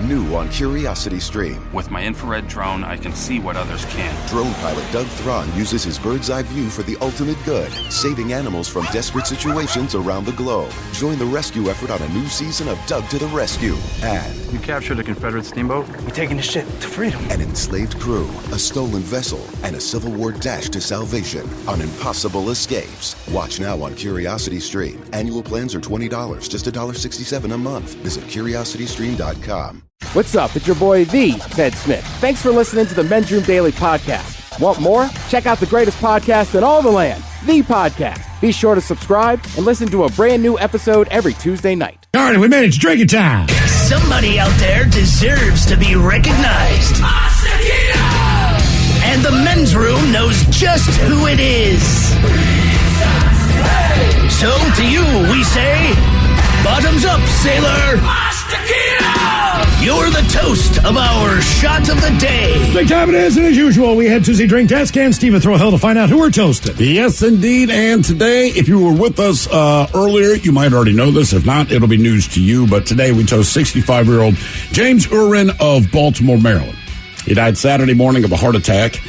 New on Curiosity Stream. With my infrared drone, I can see what others can't. Drone pilot Doug Thron uses his bird's eye view for the ultimate good, saving animals from desperate situations around the globe. Join the rescue effort on a new season of Doug to the Rescue. And You captured a Confederate steamboat? We're taking the ship to freedom. an enslaved crew, a stolen vessel, and a Civil War dash to salvation on impossible escapes. Watch now on Curiosity Stream. Annual plans are $20, just $1.67 a month. Visit curiositystream.com. What's up? It's your boy, the Ted Smith. Thanks for listening to the Men's Room Daily Podcast. Want more? Check out the greatest podcast in all the land, The Podcast. Be sure to subscribe and listen to a brand new episode every Tuesday night. All right, we made it to drinking time. Somebody out there deserves to be recognized. And the Men's Room knows just who it is. So to you, we say, bottoms up, sailor. You're the toast of our shot of the day. Big time it is, and as usual, we head to the drink desk and Stephen Throwhill to find out who we're toasting. Yes, indeed. And today, if you were with us earlier, you might already know this. If not, it'll be news to you. But today, we toast 65-year-old James Urin of Baltimore, Maryland. He died Saturday morning of a heart attack.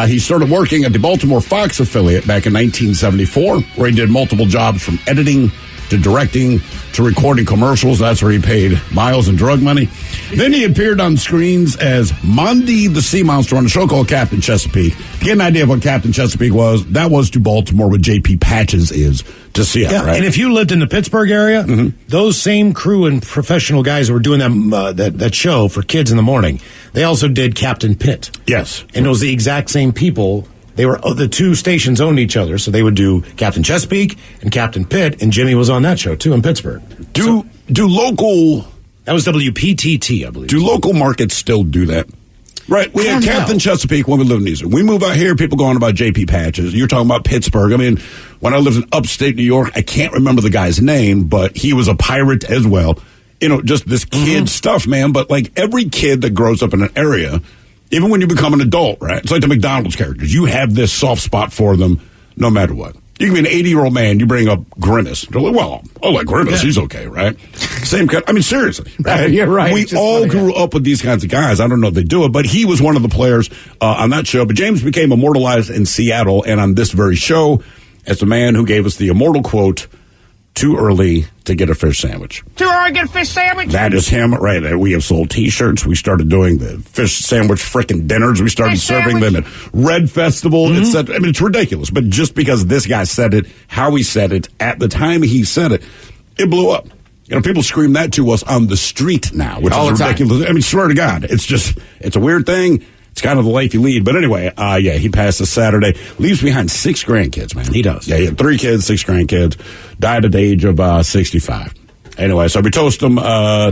He started working at the Baltimore Fox affiliate back in 1974, where he did multiple jobs from editing to directing to recording commercials. That's where he paid miles and drug money. Then he appeared on screens as Mondi the Sea Monster on a show called Captain Chesapeake. To get an idea of what Captain Chesapeake was, that was to Baltimore what J.P. Patches is to Seattle. Yeah, right? and if you lived in the Pittsburgh area, those same crew and professional guys who were doing that show for kids in the morning, they also did Captain Pitt. Yes. And it was the exact same people. They were the two stations owned each other, so they would do Captain Chesapeake and Captain Pitt, and Jimmy was on that show too in Pittsburgh. Do local That was WPTT, I believe. Do local markets still do that? Right. We had Captain Chesapeake when we lived in Eastern. We move out here, people go on about J.P. Patches. You're talking about Pittsburgh. I mean, when I lived in upstate New York, I can't remember the guy's name, but he was a pirate as well. You know, just this kid stuff, man. But like every kid that grows up in an area, even when you become an adult, right? It's like the McDonald's characters. You have this soft spot for them no matter what. You can be an 80-year-old man, you bring up Grimace. They're like, well, I like Grimace, he's okay, right? Same kind, I mean, seriously. Right? You're right. We all grew up with these kinds of guys. I don't know if they do it, but he was one of the players on that show. But James became immortalized in Seattle and on this very show as the man who gave us the immortal quote, "Too early to get a fish sandwich." Too early to get a fish sandwich? That is him, right? We have sold T-shirts. We started doing the fish sandwich frickin' dinners. We started serving them at Red Festival, etc. I mean, it's ridiculous. But just because this guy said it, how he said it, at the time he said it, it blew up. You know, people scream that to us on the street now, which is ridiculous. I mean, swear to God, it's a weird thing. It's kind of the life you lead. But anyway, he passed this Saturday. Leaves behind 6 grandkids, man. He does. Yeah, he had 3 kids, 6 grandkids. Died at the age of 65. Anyway, so we toast him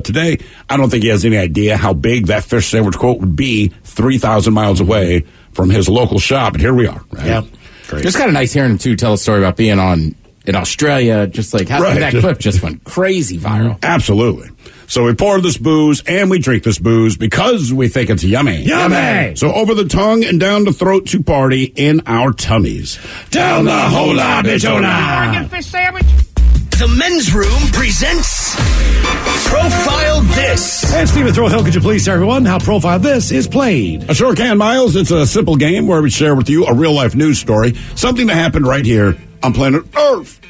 today. I don't think he has any idea how big that fish sandwich quote would be 3,000 miles away from his local shop. But here we are. Right? Yeah. Great. It's kind of nice hearing him, too, tell a story about being in Australia, just like how that clip just went crazy viral. Absolutely. So we pour this booze and we drink this booze because we think it's yummy. Yummy! So over the tongue and down the throat to party in our tummies. Down the hola bitona! Fish sandwich? The Men's Room presents Profile This. And Stephen Throwhill, could you please tell everyone how Profile This is played? I sure can, Miles. It's a simple game where we share with you a real-life news story, something that happened right here on planet Earth.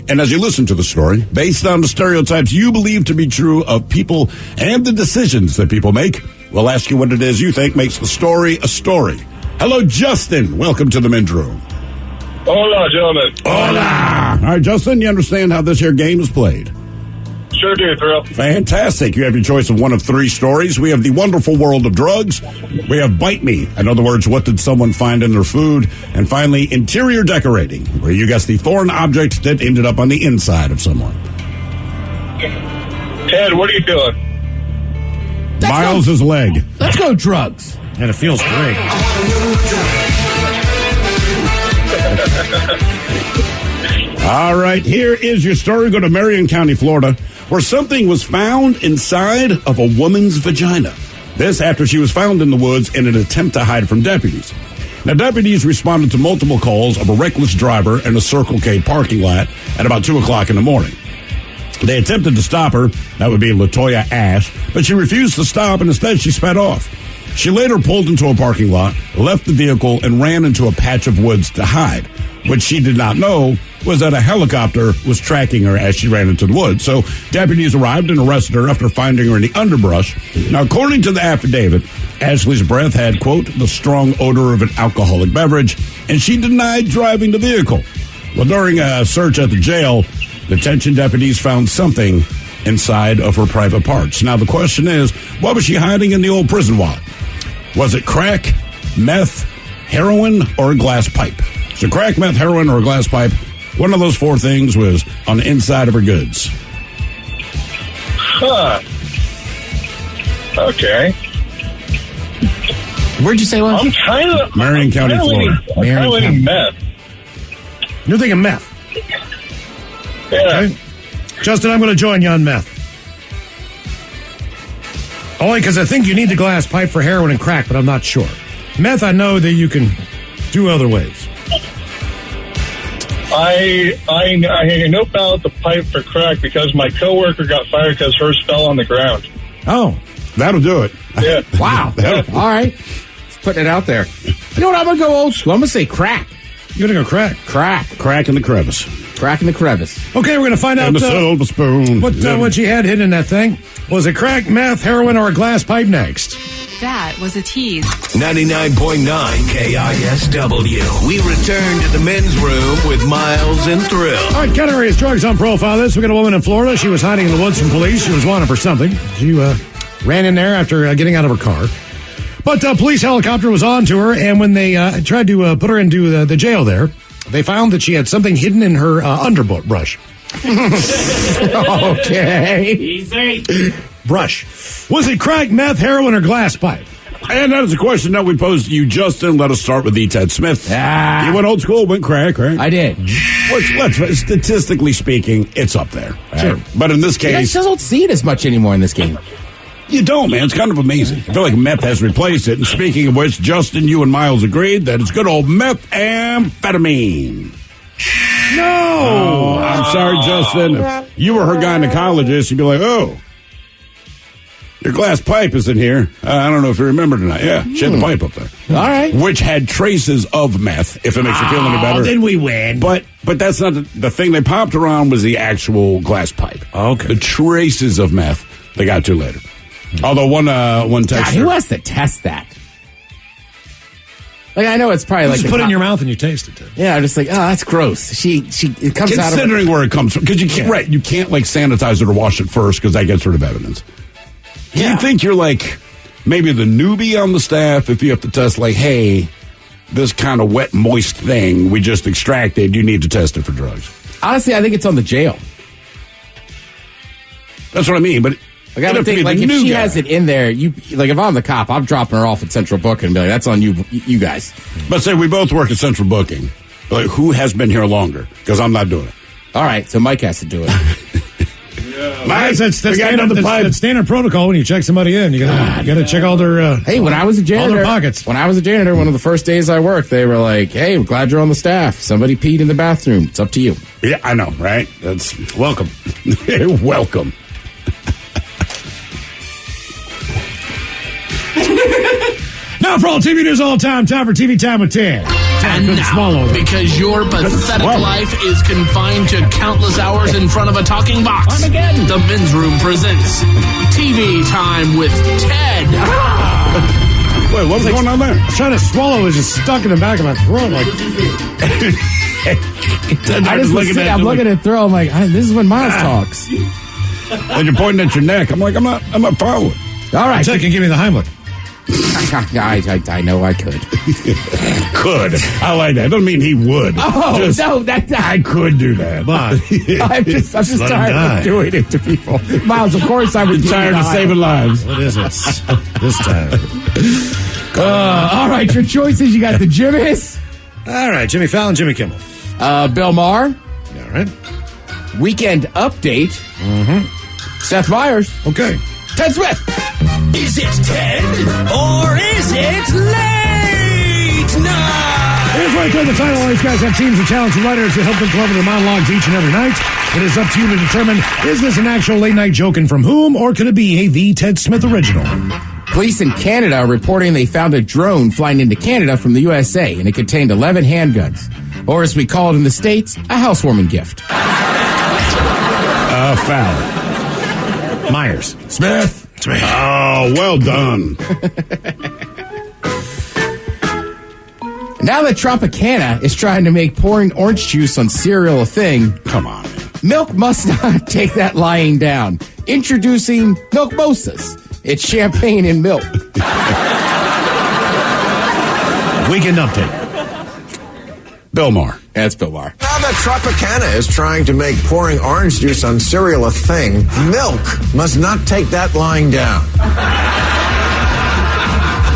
And as you listen to the story, based on the stereotypes you believe to be true of people and the decisions that people make, we'll ask you what it is you think makes the story a story. Hello, Justin. Welcome to the Men's Room. Hola, gentlemen. Hola. All right, Justin, you understand how this here game is played? Sure do, Thrill. Fantastic. You have your choice of one of 3 stories. We have the wonderful world of drugs. We have Bite Me. In other words, what did someone find in their food? And finally, interior decorating, where you guess the foreign object that ended up on the inside of someone. Ted, what are you doing? Miles' leg. Let's go drugs. And it feels great. All right, here is your story. Go to Marion County, Florida, where something was found inside of a woman's vagina. This after she was found in the woods in an attempt to hide from deputies. Now, deputies responded to multiple calls of a reckless driver in a Circle K parking lot at about 2 o'clock in the morning. They attempted to stop her. That would be LaToya Ash. But she refused to stop, and instead she sped off. She later pulled into a parking lot, left the vehicle, and ran into a patch of woods to hide. What she did not know was that a helicopter was tracking her as she ran into the woods. So deputies arrived and arrested her after finding her in the underbrush. Now, according to the affidavit, Ashley's breath had, quote, the strong odor of an alcoholic beverage, and she denied driving the vehicle. Well, during a search at the jail, detention deputies found something inside of her private parts. Now, the question is, what was she hiding in the old prison wallet? Was it crack, meth, heroin, or a glass pipe? So crack, meth, heroin, or a glass pipe, one of those four things was on the inside of her goods. Huh. Okay. Where'd you say it was? I'm kind of... Marion County, Florida. I'm kind of leaning meth. You're thinking meth. Yeah. Okay. Justin, I'm going to join you on meth. Only because I think you need the glass pipe for heroin and crack, but I'm not sure. Meth, I know that you can do other ways. I know about the pipe for crack because my coworker got fired because hers fell on the ground. Oh. That'll do it. Yeah. Wow. All right. Just putting it out there. You know what? I'm going to go old school. I'm going to say crack. You're going to go crack. Crack in the crevice. Crack in the crevice. Okay, we're going to find out And the silver spoon. what she had hidden in that thing. Was it crack, meth, heroin, or a glass pipe next? That was a tease. 99.9 KISW. We return to the men's room with Miles and Thrill. All right, category drugs on profile this. We got a woman in Florida. She was hiding in the woods from police. She was wanted for something. She ran in there after getting out of her car. But a police helicopter was on to her, and when they tried to put her into the jail there, they found that she had something hidden in her underbrush. Okay. Easy. Brush. Was it crack, meth, heroin, or glass pipe? And that is a question that we posed to you, Justin. Let us start with Ted Smith. Ah. You went old school, went crack, right? I did. Which, statistically speaking, it's up there. Sure. But in this You guys case, just don't see it as much anymore in this game. you don't, man. It's kind of amazing. I feel like meth has replaced it. And speaking of which, Justin, you and Miles agreed that it's good old methamphetamine. No! I'm sorry, Justin. If you were her gynecologist, you'd be like, oh, your glass pipe is in here. I don't know if you remember tonight. Yeah, she had the pipe up there. All right. Which had traces of meth, if it makes you feel any better. Then we win. But that's not the thing they popped around was the actual glass pipe. Okay. The traces of meth they got to later. Although one God, texter. who has to test that? Like, I know it's probably like just put it in your mouth and you taste it. Yeah, I'm just like, oh, that's gross. It comes out of Considering where it comes from, because you can't, you can't like sanitize it or wash it first because that gets rid of evidence. Do you think you're like maybe the newbie on the staff if you have to test like, hey, this kind of wet, moist thing we just extracted, you need to test it for drugs? Honestly, I think it's on the jail. That's what I mean, but like, I would think, like, if she has it in there, if I'm the cop, I'm dropping her off at Central Booking and be like, that's on you guys. But say we both work at Central Booking. Like, who has been here longer? Because I'm not doing it. All right, so Mike has to do it. Mike, that's standard protocol when you check somebody in. You gotta check all their hey, when I was a janitor, all their pockets. When I was a janitor, one of the first days I worked, they were like, hey, we're glad you're on the staff. Somebody peed in the bathroom. It's up to you. Yeah, I know, right? That's welcome. Welcome. Now for all TV news all the time for TV Time with Ted. And now, because your pathetic life is confined to countless hours in front of a talking box, the Men's Room presents TV Time with Ted. Wait, what's going on there? I'm trying to swallow. It's just stuck in the back of my throat. Like, I'm looking at Thrill. I'm like, this is when Miles talks. And you're pointing at your neck. I'm like, I'm not following. All right, Ted can give me the Heimlich. I know I could. Could. I like that. Doesn't mean he would. Oh, no, I could do that. But I'm just tired of doing it to people. Miles, of course I would be tired of saving lives. What is it this time? All right, your choices. You got the Jimmys. All right, Jimmy Fallon, Jimmy Kimmel. Bill Maher. All right. Weekend Update. Mm-hmm. Seth Meyers. Okay. Ted Smith. Is it Ted or is it late night? Here's right there the title. These guys have teams of talented writers that help them come up with their monologues each and every night. It is up to you to determine, is this an actual late-night joke and from whom, or could it be a The Ted Smith original? Police in Canada are reporting they found a drone flying into Canada from the USA, and it contained 11 handguns. Or as we call it in the States, a housewarming gift. Foul. Myers. Smith. Oh, well done. Now that Tropicana is trying to make pouring orange juice on cereal a thing, Come on, man. milk must not take that lying down. Introducing Milkmosas. It's champagne and milk. Weekend update. Bill Maher. That's Bill Maher. Now that Tropicana is trying to make pouring orange juice on cereal a thing, milk must not take that lying down.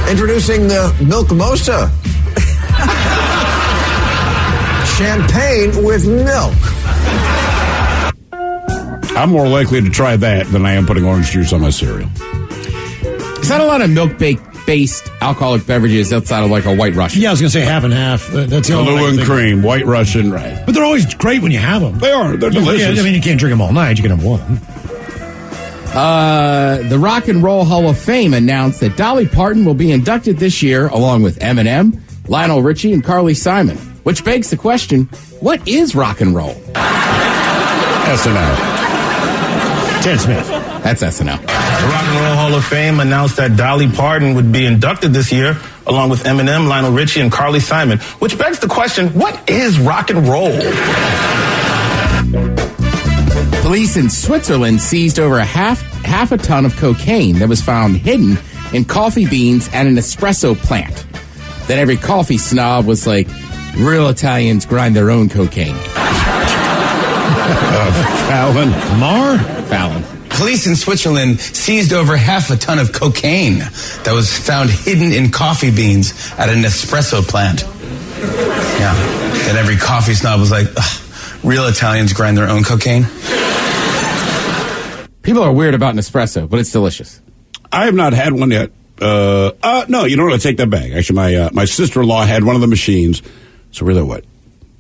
Introducing the Milkmosa. Champagne with milk. I'm more likely to try that than I am putting orange juice on my cereal. There's not a lot of milk-based alcoholic beverages outside of like a White Russian. Yeah, I was going to say half and half. That's the only Kahlua and thing. cream, White Russian, right. But they're always great when you have them. They are. They're delicious. Yeah, I mean, you can't drink them all night. You can have one. The Rock and Roll Hall of Fame announced that Dolly Parton will be inducted this year along with Eminem, Lionel Richie, and Carly Simon. Which begs the question, what is rock and roll? SNL. Ted Smith. That's SNL. The Rock and Roll Hall of Fame announced that Dolly Parton would be inducted this year, along with Eminem, Lionel Richie, and Carly Simon. Which begs the question, what is rock and roll? Police in Switzerland seized over half a ton of cocaine that was found hidden in coffee beans at an espresso plant. Then every coffee snob was like, real Italians grind their own cocaine. Fallon. Mar? Fallon. Police in Switzerland seized over half a ton of cocaine that was found hidden in coffee beans at an espresso plant. Yeah. And every coffee snob was like, real Italians grind their own cocaine. People are weird about an espresso, but it's delicious. I have not had one yet. No, you know what? I take that back. Actually, my sister-in-law had one of the machines. So really what?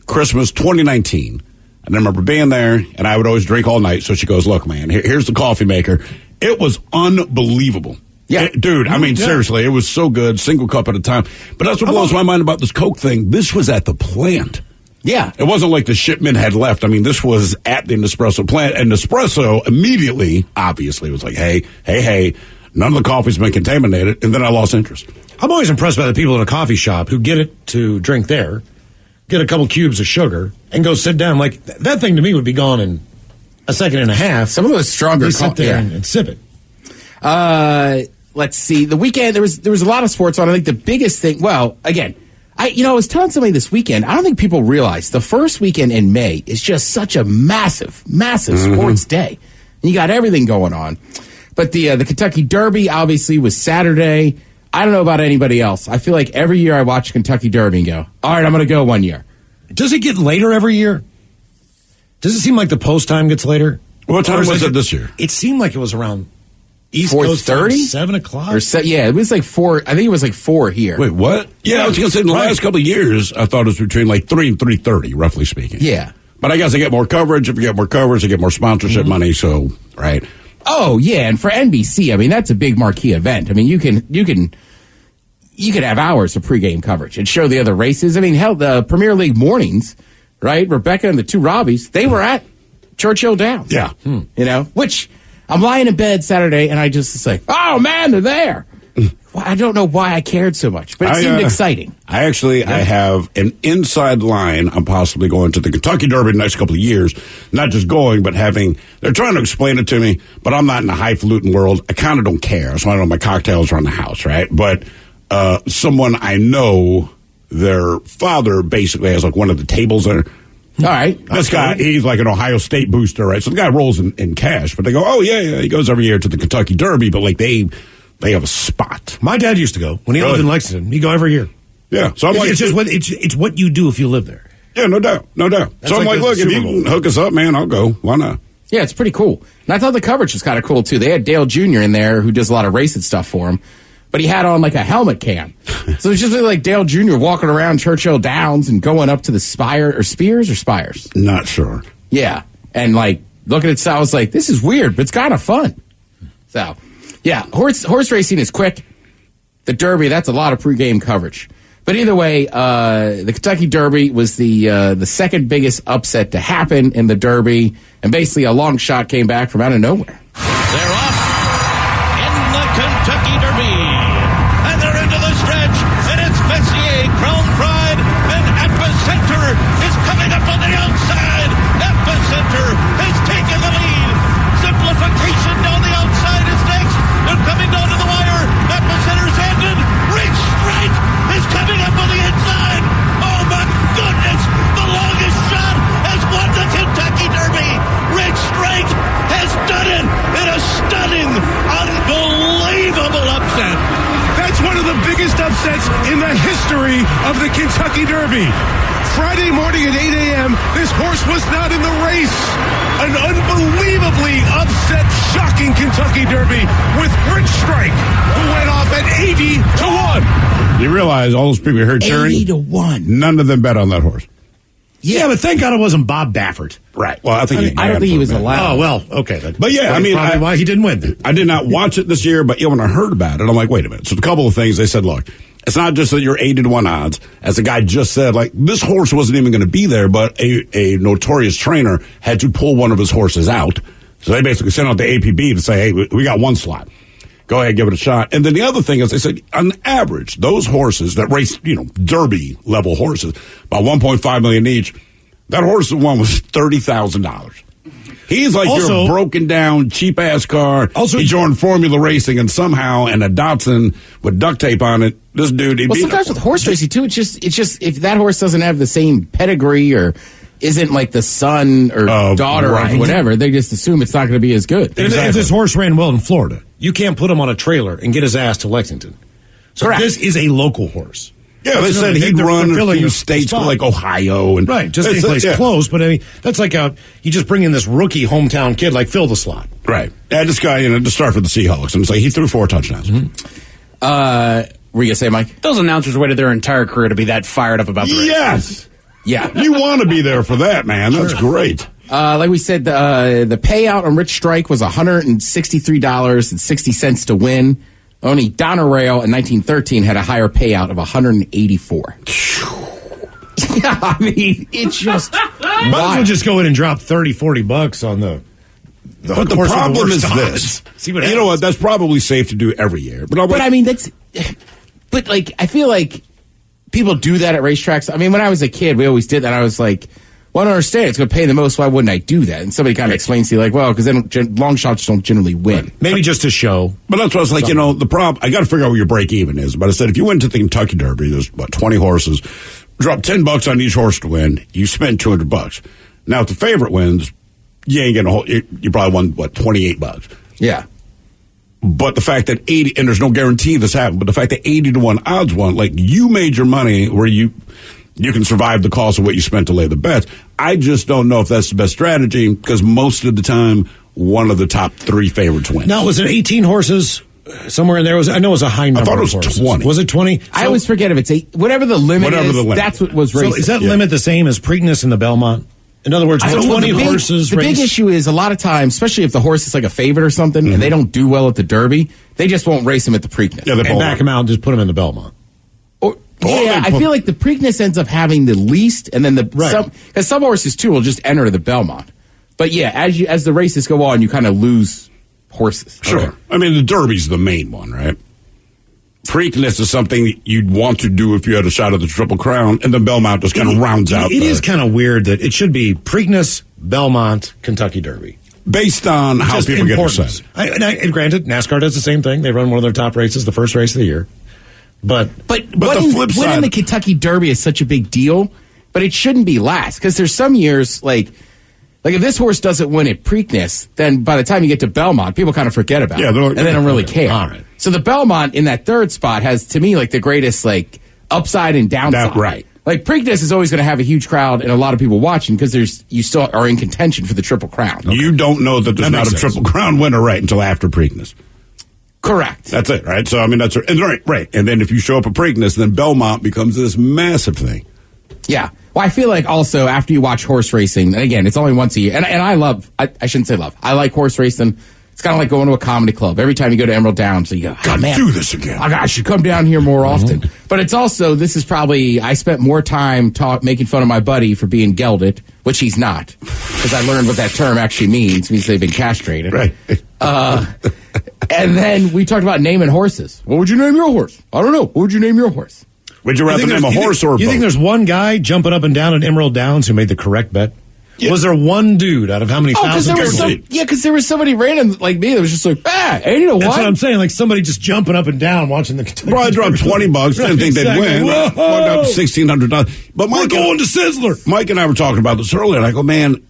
Christmas 2019. And I remember being there, and I would always drink all night. So she goes, look, man, here's the coffee maker. It was unbelievable. Yeah. Dude, I mean, seriously, it was so good, single cup at a time. But that's what blows my mind about this Coke thing. This was at the plant. Yeah. It wasn't like the shipment had left. I mean, this was at the Nespresso plant. And Nespresso immediately, obviously, was like, hey, none of the coffee's been contaminated. And then I lost interest. I'm always impressed by the people in a coffee shop who get it to drink there, get a couple cubes of sugar, and go sit down. Like, that thing to me would be gone in a second and a half. Some of those stronger sit there and sip it. Let's see. The weekend, there was a lot of sports on. I think the biggest thing, well, again, I was telling somebody this weekend, I don't think people realize the first weekend in May is just such a massive sports day. And you got everything going on. But the Kentucky Derby obviously was Saturday. I don't know about anybody else. I feel like every year I watch Kentucky Derby and go, all right, I'm going to go one year. Does it get later every year? Does it seem like the post time gets later? What time was it this year? It seemed like it was around East Coast time, 7 o'clock. Yeah, it was like 4. I think it was like 4 here. Wait, what? Yeah, I was going to say in the last couple of years, I thought it was between like 3 and 3:30, roughly speaking. Yeah. But I guess I get more coverage. If you get more coverage, I get more sponsorship money. So, right. Oh, yeah, and for NBC, I mean, that's a big marquee event. I mean, you could have hours of pregame coverage and show the other races. I mean, hell, the Premier League mornings, right? Rebecca and the two Robbies, they were at Churchill Downs. Yeah. You know, which I'm lying in bed Saturday and I just say, oh, man, they're there. Well, I don't know why I cared so much, but it seemed exciting. I have an inside line. I'm possibly going to the Kentucky Derby the next couple of years. Not just going, but they're trying to explain it to me, but I'm not in the highfalutin world. I kind of don't care. So I know my cocktails around the house, right? But someone I know, their father basically has like one of the tables there. All right. This guy, he's like an Ohio State booster, right? So the guy rolls in cash, but they go, oh, yeah, he goes every year to the Kentucky Derby, but like they have a spot. My dad used to go when he lived in Lexington. He'd go every year. Yeah. So I'm like, it's what you do if you live there. Yeah, no doubt. That's So I'm like, look, if you can hook us up, man, I'll go. Why not? Yeah, it's pretty cool. And I thought the coverage was kind of cool, too. They had Dale Jr. in there who does a lot of racing stuff for him. but he had on like a helmet cam. So it's just like Dale Jr. walking around Churchill Downs and going up to the Spires. Not sure. Yeah. And like looking at I was like, this is weird, but it's kind of fun. So, yeah, horse racing is quick. The Derby, that's a lot of pregame coverage. But either way, the Kentucky Derby was the second biggest upset to happen in the Derby, and basically a long shot came back from out of nowhere. They're off in the Kentucky Derby, and they're into the stretch, and it's Messier, Crown Pride, and Epicenter is coming up on the outside. Epicenter has taken the lead. Simplification down the outside is next. They're coming down to the wire. Epicenter's ended. Rich Strike is coming up on the inside. Oh my goodness! The longest shot has won the Kentucky Derby. Rich Strike has done it in a stunning, unbelievable upset. That's one of the biggest upsets in the history of the Kentucky Derby. Friday morning at 8 a.m., this horse was not in the race. An unbelievably upset, shocking Kentucky Derby with Rich Strike, who went off at 80-1. You realize all those people you heard cheering? 80-1. None of them bet on that horse. Yeah, but thank God it wasn't Bob Baffert. Right. Well, I think I don't think he was allowed. Oh, well, okay. Then. But yeah, I mean, probably why he didn't win. I did not watch it this year, but when I heard about it, I'm like, wait a minute. So a couple of things. They said, look, it's not just that you're 80-1 odds. As the guy just said, like, this horse wasn't even going to be there, but a notorious trainer had to pull one of his horses out. So they basically sent out the APB to say, hey, we got one slot. Go ahead, give it a shot. And then the other thing is, they said, on average, those horses that race, Derby level horses, about $1.5 million each, that horse that won was $30,000. He's like also, your broken down, cheap ass car. Also, he joined Formula Racing, and somehow, and a Datsun with duct tape on it, this dude. Well, sometimes with horse racing too, it's just if that horse doesn't have the same pedigree or isn't like the son or daughter or whatever, they just assume it's not going to be as good. If this horse ran well in Florida, you can't put him on a trailer and get his ass to Lexington. So Correct. This is a local horse. Yeah, they said he'd run a few states like Ohio. And right, just any place close. But I mean, that's like you just bring in this rookie hometown kid, like fill the slot. Right. Yeah, this guy, to start for the Seahawks. And it's like he threw 4 touchdowns. Mm-hmm. Were you going to say, Mike? Those announcers waited their entire career to be that fired up about the race. Yes. Yeah. You want to be there for that, man. That's great. Like we said, the payout on Rich Strike was $163.60 to win. Only Donna Rail in 1913 had a higher payout of $184. Yeah, I mean, it's just might as well just go in and drop $30-$40 on the but the problem is this. See what you know what? That's probably safe to do every year. But I mean, but like, I feel like people do that at racetracks. I mean, when I was a kid, we always did that. I was like, well, I don't understand. It's going to pay the most. Why wouldn't I do that? And somebody kind of explains to you, like, well, because long shots don't generally win. Right. Maybe just to show. But that's what I was like, the problem, I got to figure out what your break even is. But I said, if you went to the Kentucky Derby, there's, 20 horses, drop $10 on each horse to win, you spend $200. Now, if the favorite wins, you ain't getting you probably won, $28. Yeah. But the fact that 80, and there's no guarantee this happened, but the fact that 80-1 odds won, like, you made your money where you can survive the cost of what you spent to lay the bets. I just don't know if that's the best strategy because most of the time, one of the top 3 favorites wins. Now, was it 18 horses somewhere in there? I know it was a high number. I thought it was of horses. 20. Was it 20? I always forget if it's 8. Whatever the limit is, that's what was racing. So is that limit the same as Preakness and the Belmont? In other words, 20 horses The big issue is a lot of times, especially if the horse is like a favorite or something, and they don't do well at the Derby, they just won't race him at the Preakness. Yeah, and back him out and just put him in the Belmont. I feel like the Preakness ends up having the least, and then because some horses too will just enter the Belmont. But yeah, as the races go on, you kind of lose horses. Sure. Okay. I mean, the Derby's the main one, right? Preakness is something you'd want to do if you had a shot at the Triple Crown, and then Belmont just kind of rounds out. It is kind of weird that it should be Preakness, Belmont, Kentucky Derby. Based on how people get excited. And granted, NASCAR does the same thing. They run one of their top races, the first race of the year. But the flip side, winning the Kentucky Derby is such a big deal, but it shouldn't be last because there's some years like if this horse doesn't win at Preakness, then by the time you get to Belmont, people kind of forget about it, and they don't really care. All right. So the Belmont in that third spot has, to me, like the greatest upside and downside. Right. Like Preakness is always going to have a huge crowd and a lot of people watching because you still are in contention for the Triple Crown. Okay. You don't know that there's not a Triple Crown winner until after Preakness. Correct. That's it, right? So, I mean, that's right. And then if you show up at Preakness, then Belmont becomes this massive thing. Yeah. Well, I feel like also after you watch horse racing, and again, it's only once a year, and I shouldn't say love. I like horse racing. It's kind of like going to a comedy club. Every time you go to Emerald Downs, you go, gotta do this again. I should come down here more often. But it's also, this is probably, I spent more time making fun of my buddy for being gelded, which he's not, because I learned what that term actually means. It means they've been castrated. Right. And then we talked about naming horses. What would you name your horse? I don't know. What would you name your horse? Would you rather name a horse or a boat? You think there's one guy jumping up and down at Emerald Downs who made the correct bet? Yeah. Was there one dude out of how many thousands? Because there was somebody random like me that was just like, ain't it a That's what? what I'm saying. Like somebody just jumping up and down watching the Kentucky. Bro, I dropped $20. Didn't think they'd win. Walked up $1,600. But we're going to Sizzler. Mike and I were talking about this earlier, and I go, man,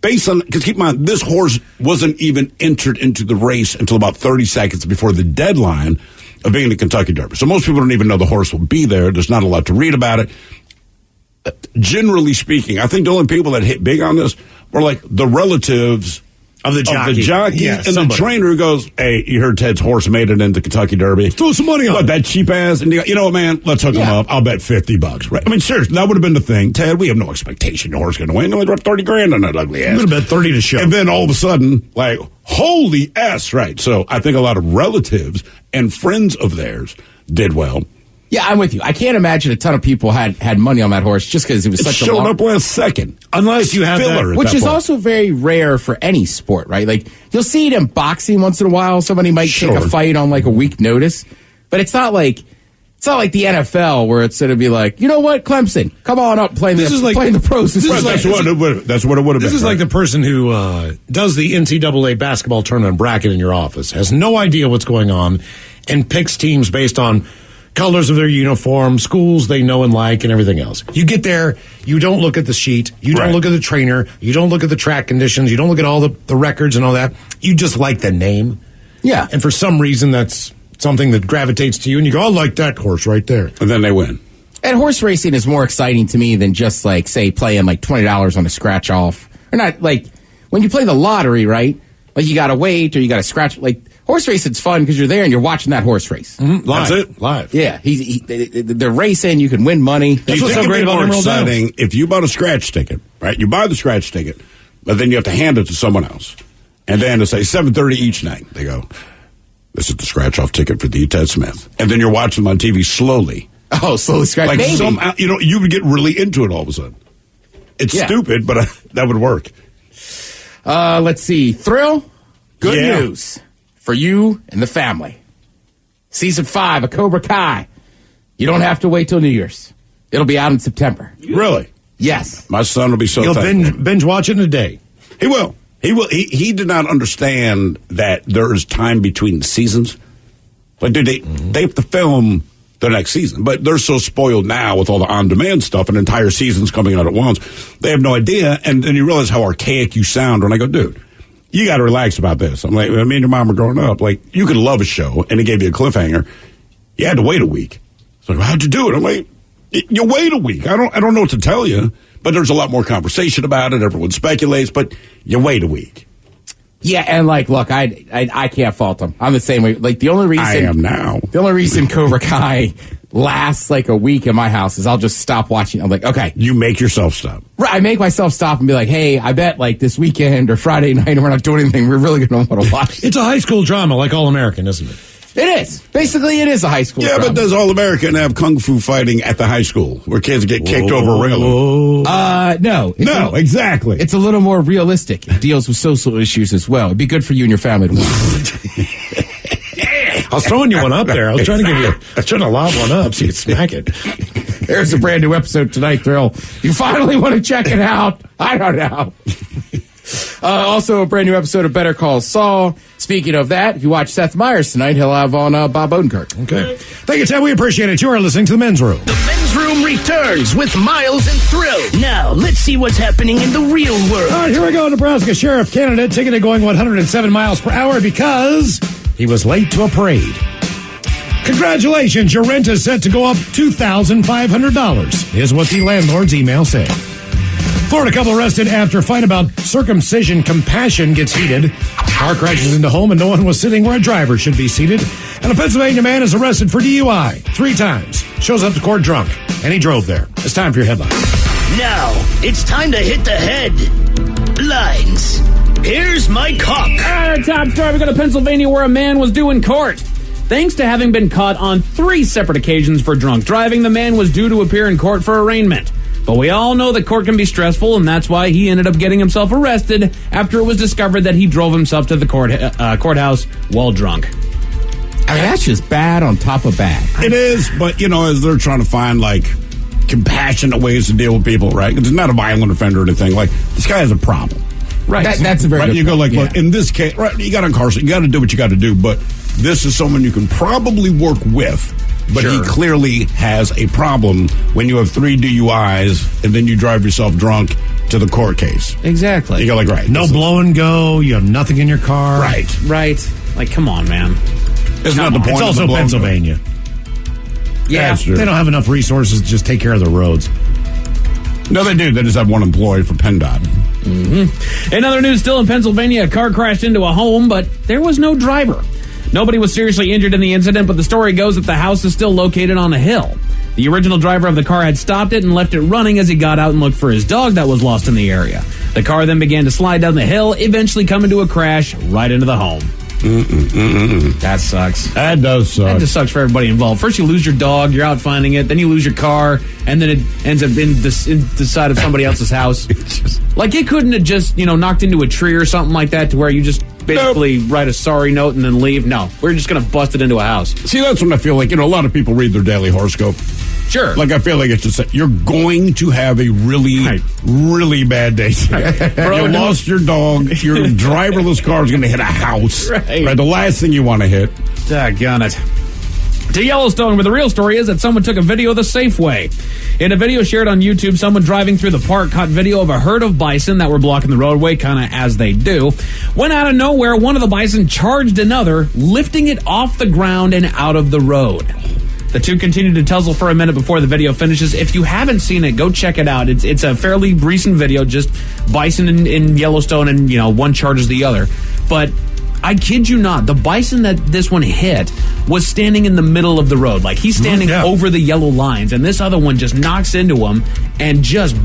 based on, because keep in mind, this horse wasn't even entered into the race until about 30 seconds before the deadline of being the Kentucky Derby. So most people don't even know the horse will be there. There's not a lot to read about it. Generally speaking, I think the only people that hit big on this were like the relatives of the jockey, yeah, and somebody. The trainer who goes, "Hey, you heard Ted's horse made it into Kentucky Derby. Throw some money on it. That cheap ass." And you know what, man? Let's hook him up. I'll bet $50. Right? I mean, seriously, that would have been the thing. Ted, we have no expectation your horse is going to win. You only dropped $30,000 on that ugly ass. You would have bet 30 to show. And then all of a sudden, like, holy ass, right? So I think a lot of relatives and friends of theirs did well. Yeah, I'm with you. I can't imagine a ton of people had money on that horse just because it was such a showed up last second. Unless you have filler, which is also very rare for any sport, right? Like you'll see it in boxing once in a while. Somebody might take a fight on like a week notice, but it's not like the NFL where it's going to be like, you know what, Clemson, come on up, playing the pros. That's what it would have been. This is like the person who does the NCAA basketball tournament bracket in your office, has no idea what's going on, and picks teams based on colors of their uniform, schools they know and like, and everything else. You get there, you don't look at the sheet, you don't look at the trainer, you don't look at the track conditions, you don't look at all the records and all that. You just like the name. Yeah. And for some reason, that's something that gravitates to you, and you go, I like that horse right there. And then they win. And horse racing is more exciting to me than just, like, say, playing, like, $20 on a scratch-off. Or not, like, when you play the lottery, right? Like, you got to wait or you got to scratch, like, horse racing's fun because you're there and you're watching that horse race. Mm-hmm. Live. That's it. Live. Yeah. They're racing. You can win money. That's what's so great about Emerald Downs. If you bought a scratch ticket, right? You buy the scratch ticket, but then you have to hand it to someone else. And then to say 7:30 each night, they go, this is the scratch-off ticket for the Ted Smith. And then you're watching them on TV slowly. Oh, slowly scratch. Like somehow, you would get really into it all of a sudden. It's stupid, but that would work. Let's see. Thrill, good news for you and the family. Season 5 of Cobra Kai. You don't have to wait till New Year's. It'll be out in September. Really? Yes. My son will be so thankful. He'll binge watch it in a day. He will. He will. He did not understand that there is time between seasons. Like, dude, they have to film the next season, but they're so spoiled now with all the on-demand stuff and entire seasons coming out at once. They have no idea, and then you realize how archaic you sound when I go, dude, you got to relax about this. I'm like, me and your mom were growing up. Like, you could love a show, and it gave you a cliffhanger. You had to wait a week. So like, how'd you do it? I'm like, you wait a week. I don't know what to tell you, but there's a lot more conversation about it. Everyone speculates, but you wait a week. Yeah, and like, look, I can't fault them. I'm the same way. Like, the only reason I am now. The only reason Cobra Kai lasts like a week in my house is I'll just stop watching. I'm like, okay. You make yourself stop. Right, I make myself stop and be like, hey, I bet like this weekend or Friday night we're not doing anything. We're really going to want to watch it. It's a high school drama like All American, isn't it? It is. Basically, it is a high school drama. But does All American have kung fu fighting at the high school where kids get kicked over a railing? No. Exactly. It's a little more realistic. It deals with social issues as well. It'd be good for you and your family to watch. I was throwing you one up there. I was trying to lob one up so you could smack it. There's a brand new episode tonight, Thrill. You finally want to check it out? I don't know. Also, a brand new episode of Better Call Saul. Speaking of that, if you watch Seth Meyers tonight, he'll have on Bob Odenkirk. Okay. Thank you, Ted. We appreciate it. You are listening to The Men's Room. The Men's Room returns with Miles and Thrill. Now, let's see what's happening in the real world. All right, here we go. Nebraska sheriff candidate ticketed going 107 miles per hour because he was late to a parade. Congratulations, your rent is set to go up $2,500, is what the landlord's email said. Florida couple arrested after fight about circumcision compassion gets heated. Car crashes into home and no one was sitting where a driver should be seated. And a Pennsylvania man is arrested for DUI 3 times. Shows up to court drunk, and he drove there. It's time for your headline. Now, it's time to hit the headlines. Here's my cop. Our top story, we go to Pennsylvania where a man was due in court. Thanks to having been caught on 3 separate occasions for drunk driving, the man was due to appear in court for arraignment. But we all know that court can be stressful, and that's why he ended up getting himself arrested after it was discovered that he drove himself to the courthouse while drunk. I mean, that's just bad on top of bad. It is, but, as they're trying to find, compassionate ways to deal with people, right? It's not a violent offender or anything. This guy has a problem. Right. That's a very good You go point. look, in this case, right, you got to incarcerate. You got to do what you got to do, but this is someone you can probably work with. But he clearly has a problem when you have 3 DUIs and then you drive yourself drunk to the court case. Exactly. You go right. No blow and go. You have nothing in your car. Right. Come on, man. It's not the point. It's also Pennsylvania. Yeah. They don't have enough resources to just take care of the roads. No, they do. They just have one employee for PennDOT. Mm-hmm. In other news, still in Pennsylvania, a car crashed into a home, but there was no driver. Nobody was seriously injured in the incident, but the story goes that the house is still located on a hill. The original driver of the car had stopped it and left it running as he got out and looked for his dog that was lost in the area. The car then began to slide down the hill, eventually coming to a crash right into the home. That sucks. That does suck. That just sucks for everybody involved. First you lose your dog, you're out finding it, then you lose your car, and then it ends up in the side of somebody else's house. It couldn't have just, knocked into a tree or something like that to where you just basically write a sorry note and then leave. No, we're just going to bust it into a house. See, that's when I feel like, a lot of people read their daily horoscope. Sure. I feel like it's just you're going to have a really, really bad day today. You lost your dog. Your driverless car is going to hit a house. Right. The last thing you want to hit. Daggone it. To Yellowstone, where the real story is that someone took a video of the Safeway. In a video shared on YouTube, someone driving through the park caught video of a herd of bison that were blocking the roadway, kind of as they do. When out of nowhere, one of the bison charged another, lifting it off the ground and out of the road. The two continued to tussle for a minute before the video finishes. If you haven't seen it, go check it out. It's a fairly recent video, just bison in Yellowstone, and one charges the other. But I kid you not, the bison that this one hit was standing in the middle of the road. He's standing over the yellow lines, and this other one just knocks into him and just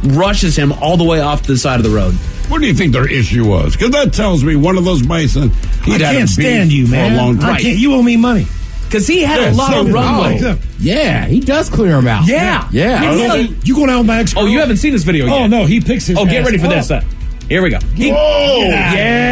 rushes him all the way off to the side of the road. What do you think their issue was? Because that tells me one of those bison, I can't stand you, man. For a long time. I can't. You owe me money. Because he had a lot of runway. Yeah, he does clear him out. Yeah. You going out with my ex? Oh, you haven't seen this video yet. Oh, no, he picks his Oh, get ready for this. Here we go. Yeah.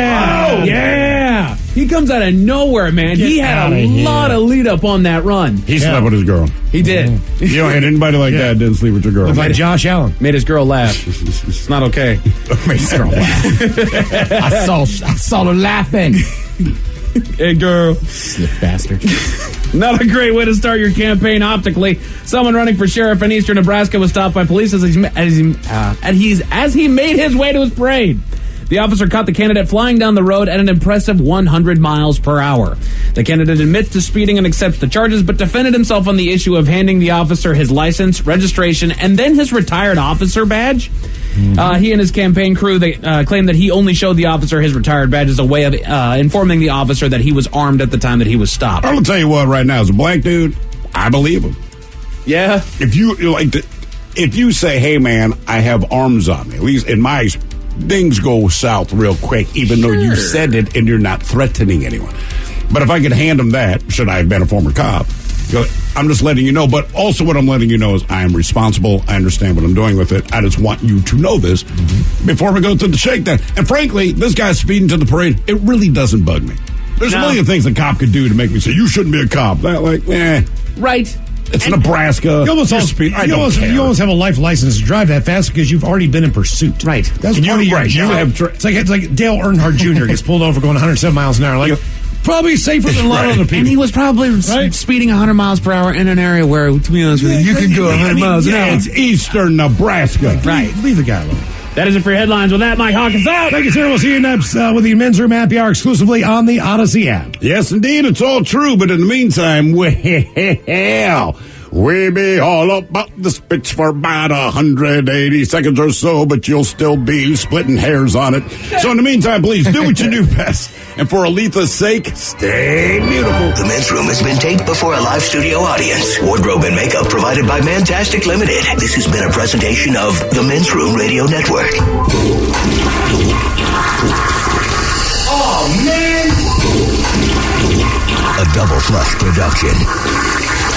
He comes out of nowhere, man. He had a lot of lead up on that run. He slept with his girl. He did. You don't hit anybody like that didn't sleep with your girl. Looked like Josh Allen. Made his girl laugh. It's not okay. Made his girl laugh. I saw her laughing. Hey, girl. Slip bastard. Not a great way to start your campaign optically. Someone running for sheriff in eastern Nebraska was stopped by police as he made his way to his parade. The officer caught the candidate flying down the road at an impressive 100 miles per hour. The candidate admits to speeding and accepts the charges, but defended himself on the issue of handing the officer his license, registration, and then his retired officer badge. He and his campaign crew claimed that he only showed the officer his retired badge as a way of informing the officer that he was armed at the time that he was stopped. I'm going to tell you what, right now, as a black dude, I believe him. Yeah? If you say, hey, man, I have arms on me, at least in my experience, things go south real quick, even though you said it and you're not threatening anyone. But if I could hand him that, should I have been a former cop, I'm just letting you know. But also what I'm letting you know is I am responsible. I understand what I'm doing with it. I just want you to know this before we go to the shakedown. And frankly, this guy's speeding to the parade. It really doesn't bug me. There's a million things a cop could do to make me say, you shouldn't be a cop. Right. It's Nebraska. You almost have a life license to drive that fast because you've already been in pursuit. Right. That's part of your job. It's like Dale Earnhardt Jr. gets pulled over going 107 miles an hour. Probably safer than a lot of other people. And he was probably speeding 100 miles per hour in an area where, to be honest with you, you can go 100 miles an hour. It's eastern Nebraska. Right. Leave the guy alone. That is it for your headlines. With that, Mike Hawkins out. Thank you, sir. We'll see you next with the Men's Room Happy Hour exclusively on the Odyssey app. Yes, indeed. It's all true. But in the meantime, well, We be all about this bitch for about 180 seconds or so, but you'll still be splitting hairs on it. So in the meantime, please do what you do best. And for Aletha's sake, stay beautiful. The Men's Room has been taped before a live studio audience. Wardrobe and makeup provided by Mantastic Limited. This has been a presentation of the Men's Room Radio Network. Oh, man! A Double Flush production.